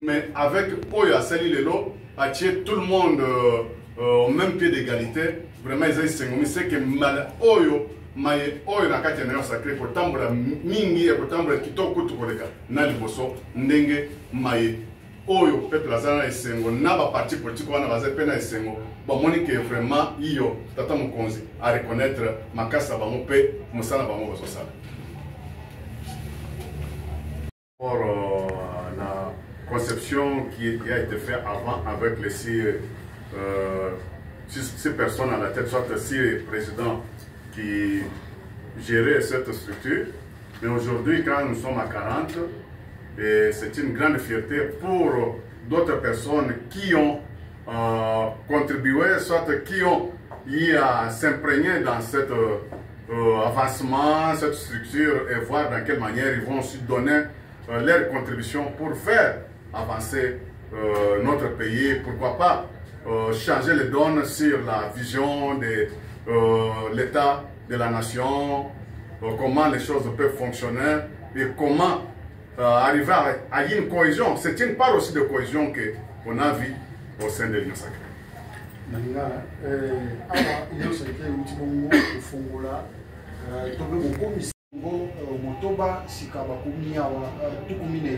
Mais avec Oya Sali Lelo, à tout le monde au même pied d'égalité, vraiment ils ont c'est que mal Oyo, mais Oyo n'a qu'à tenir sacré pour tambour mingi et pour tambour qui t'ont coûté pour les gars. Nali bosso, ndenge, mais Oyo, peuple azana esengo, n'a pas parti politique, on a basé pena esengo. Bon, monique est vraiment iyo, tata mon konzi, à reconnaître ma casse à mon paix, mon sana à mon bosso sale. Pour la conception qui a été faite avant avec les six personnes à la tête, soit les 6 présidents qui géraient cette structure. Mais aujourd'hui, quand nous sommes à 40, c'est une grande fierté pour d'autres personnes qui ont contribué, soit qui ont eu à s'imprégner dans cet avancement, cette structure et voir dans quelle manière ils vont aussi donner leur contribution pour faire avancer notre pays, pourquoi pas changer les donnes sur la vision de l'État, de la nation, comment les choses peuvent fonctionner et comment arriver à une cohésion. C'est une part aussi de cohésion qu'on a vu au sein de l'Union sacrée. Motoba sikaba kumia wa tukumine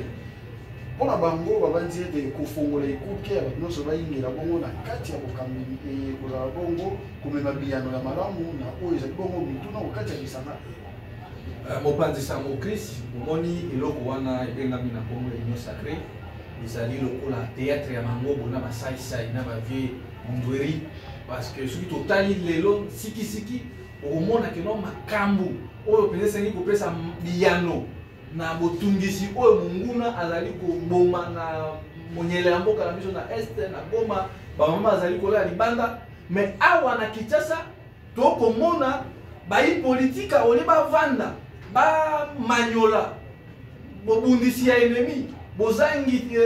pona bango babandi ete kofongola ekuke abinoso bayingira bongo na kati ya bokambi kozala bongo komema biyano ya malamu na oyo ezali bongo mituna kokati ya bisanga mopanzi sango Chris omoni eloko wana ebengami na kongo ya Union Sacrée ezali lokola théâtre ya mangobo na basaisai na bavie mondweri parce que soki totali lelo sikisiki okomona keno makambu oyo penza esengi kopesa biyano na botungisi oyo monguna azali koboma na monyele ya mboka na biso na este na Goma bamama azali kolela libanda mais awa na Kinshasa tokomona bayi politika oli bavanda bamanyola bobundisi ya ennemi bozangi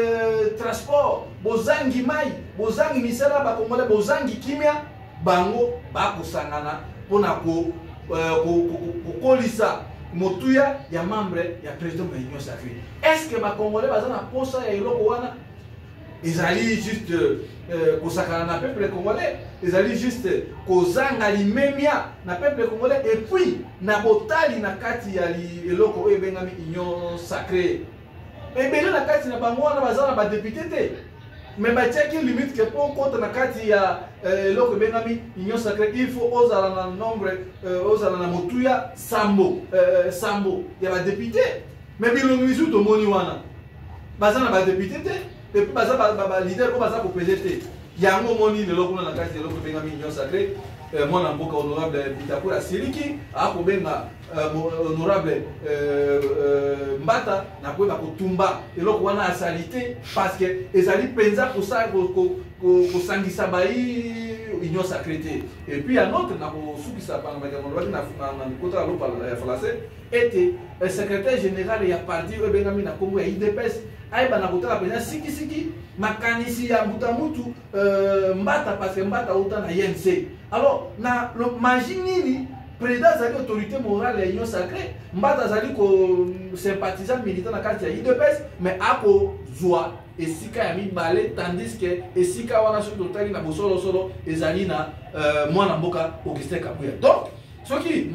transport bozangi mai bozangi misala bakongole bozangi kimia bango bakosangana mpona kokolisa motuya ya membre ya président ya Union Sacrée. Est-ce que bakongole baza na posa ya eloko wana ezali juste kosakana na peuple congolais, ezali juste kozanga limemia na peuple congolais et puis na botali na kati ya eloko oyo ebengami Union Sacrée. Ebele na kati na bango wana baza na badepute te mais batiaki limite que pour compte na kati ya eloko ebengami Union Sacrée il faut ozala na nombre ozala na motuya sambo ya badepute mais bilongo misu tomoni wana baza na badepute te et puis baza ba leader ko baza ko PDT yango moni lelo kuna na kati eloko ebengami Union Sacrée mwana mboka honorable Bitakura Siliki akobenga honorable Mbata na kweba kotumba eloko wana asalite parce que ezali penza kosangisa bayi Union Sacrée et puis un autre na kosukisa banga na kota lopa ya français était secrétaire général ya parti ebengami na Congo ya IDPS aiba na kotala penza siki makanisi ya mutamutu Mbata parce que Mbata uta na INC. Alors na le majinini président zali autorité morale ya Union Sacrée Mbata zali ko sympathisant militant na kati ya IDPS mais ako zwa esika ya mibale tandis que esika wana so totali na bosolo ezali na mwana mboka Augustin Kabuya. Donc soki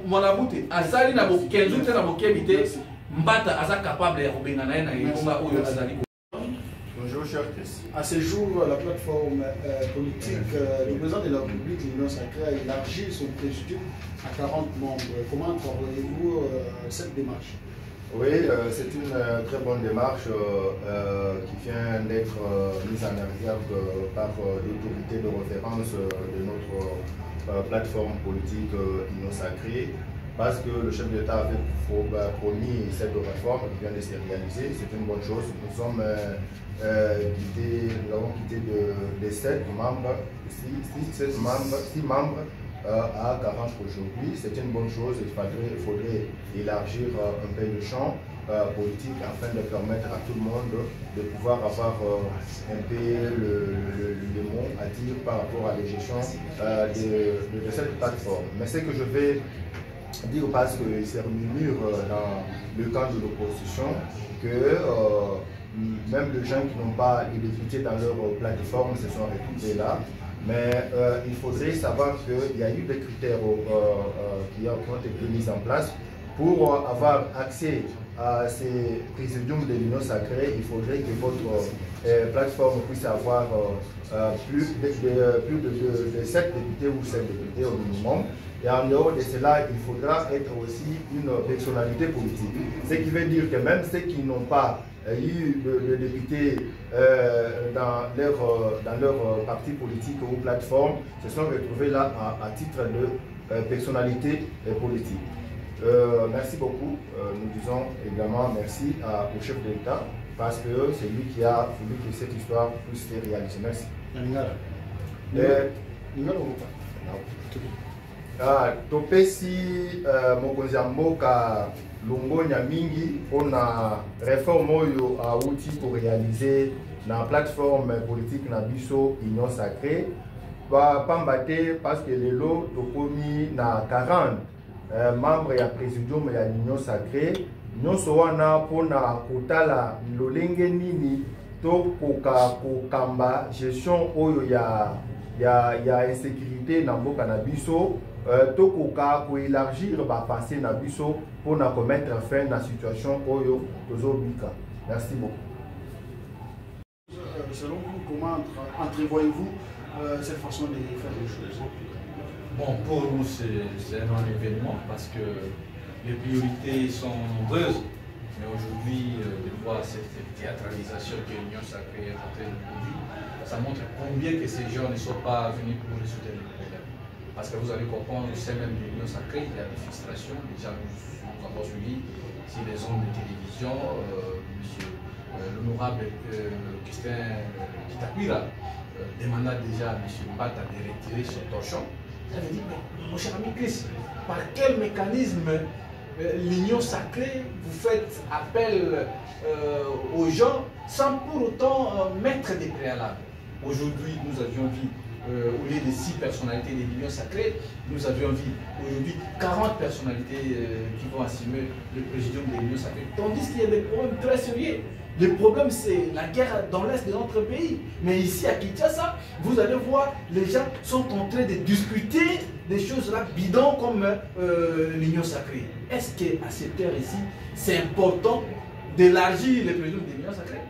mwana buti azali na bokenzu te na bokebite Mbata aza capable ya kobenga na ye na yonga oyo azali. Bonjour, cher Chris. À ce jour, la plateforme politique, le président de la République, l'Union Sacrée, a élargi son présidium à 40 membres. Comment voyez-vous cette démarche? Oui, c'est une très bonne démarche qui vient d'être mise en exergue par l'autorité de référence de notre plateforme politique Union Sacrée. Parce que le chef d'État avait promis cette réforme qui vient de se réaliser, c'est une bonne chose. Nous avons quitté de 7 membres, 6 membres à 40 aujourd'hui. C'est une bonne chose. Il faudrait élargir un peu le champ politique afin de permettre à tout le monde de pouvoir avoir un peu le mot à dire par rapport à la gestion de cette plateforme. Mais ce que je vais dire, parce que c'est murmure dans le camp de l'opposition que même les gens qui n'ont pas les députés dans leur plateforme se sont retrouvés là. Mais il faudrait savoir qu'il y a eu des critères qui ont été mis en place. Pour avoir accès à ces présidiums de l'Union sacrée, il faudrait que votre plateforme puisse avoir plus de 7 députés ou 7 députés au minimum. Et en dehors de cela, il faudra être aussi une personnalité politique. Ce qui veut dire que même ceux qui n'ont pas eu de députés dans leur parti politique ou plateforme se sont retrouvés là à titre de personnalité politique. Merci beaucoup. Nous disons également merci au chef de l'État parce que c'est lui qui a voulu que cette histoire puisse se réaliser. Merci. Topesi mokonzi ya mboka Longonya mingi ona réforme oyo auti pour réaliser na plateforme politique na biso Union Sacrée pambate parce que lelo tokomi na 40 membres ya présidium ya l'Union Sacrée nyonso wana pona kotala lolenge nini tokoka kokamba gestion oyo ya insécurité na mboka na biso tokoka ko élargir ba pensée na biso pour commettre fin na situation oyo tozobika. Merci beaucoup. Selon vous, comment entrevoyez-vous cette façon de faire les choses? Bon, pour nous, c'est un non-événement parce que les priorités sont nombreuses. Mais aujourd'hui, de voir cette théâtralisation que l'Union Sacrée est en train de produire, ça montre combien que ces gens ne sont pas venus pour résoudre les problèmes. Parce que vous allez comprendre, au sein même de l'Union Sacrée, il y a des frustrations. Déjà, nous avons suivi si les hommes de télévision, monsieur l'honorable Augustin Kitakwira demanda déjà à M. Mbata de retirer son torchon. Ça veut dire, mais mon cher ami Chris, par quel mécanisme l'Union Sacrée, vous faites appel aux gens sans pour autant mettre des préalables? Aujourd'hui, nous avions vu, au lieu de 6 personnalités de l'Union Sacrée, nous avions vu aujourd'hui 40 personnalités qui vont assumer le présidium de l'Union Sacrée. Tandis qu'il y a des problèmes très sérieux. Le problème, c'est la guerre dans l'est de notre pays. Mais ici, à Kinshasa, vous allez voir, les gens sont en train de discuter des choses là bidons comme l'Union Sacrée. Est-ce qu'à cette heure ici, c'est important d'élargir les présidiums de l'Union Sacrée?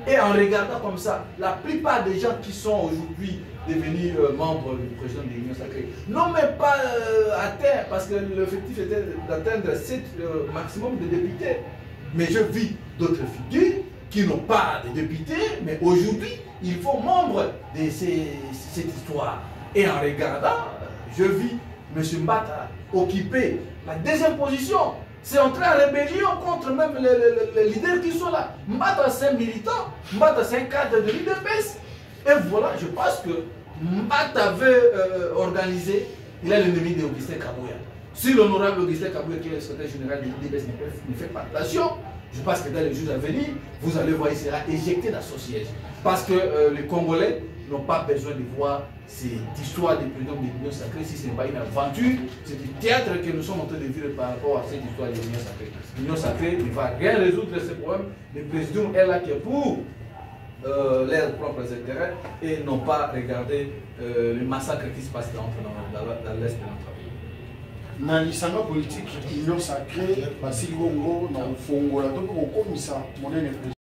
Et en regardant comme ça, la plupart des gens qui sont aujourd'hui devenus membres du président de l'Union Sacrée n'ont même pas atteint, parce que l'objectif était d'atteindre 7 maximum de députés. Mais je vis d'autres figures qui n'ont pas de députés, mais aujourd'hui, ils font membre de cette histoire. Et en regardant, je vis M. Mbata occuper la 2e position. C'est entré en rébellion contre même les leaders qui sont là. Mbata, c'est un militant, Mbata, c'est un cadre de l'UDPS. Et voilà, je pense que Mbata veut organiser, il est l'ennemi d'Augustin Kabouya. Si l'honorable Augustin Kabouya, qui est le secrétaire général de l'UDPS, ne fait pas attention, je pense que dans les jours à venir, vous allez voir, il sera éjecté dans ce siège. Parce que les Congolais n'ont pas besoin de voir cette histoire des présidents de l'Union Sacrée si ce n'est pas une aventure, c'est du théâtre que nous sommes en train de vivre par rapport à cette histoire de l'Union Sacrée. L'Union Sacrée ne va rien résoudre ces problèmes. Le président est là qui est pour leurs propres intérêts et n'ont pas regardé le massacre qui se passe dans l'est de notre pays. Na lisanga politique Union Sacrée basili bongo na ufongola to ko komisa monene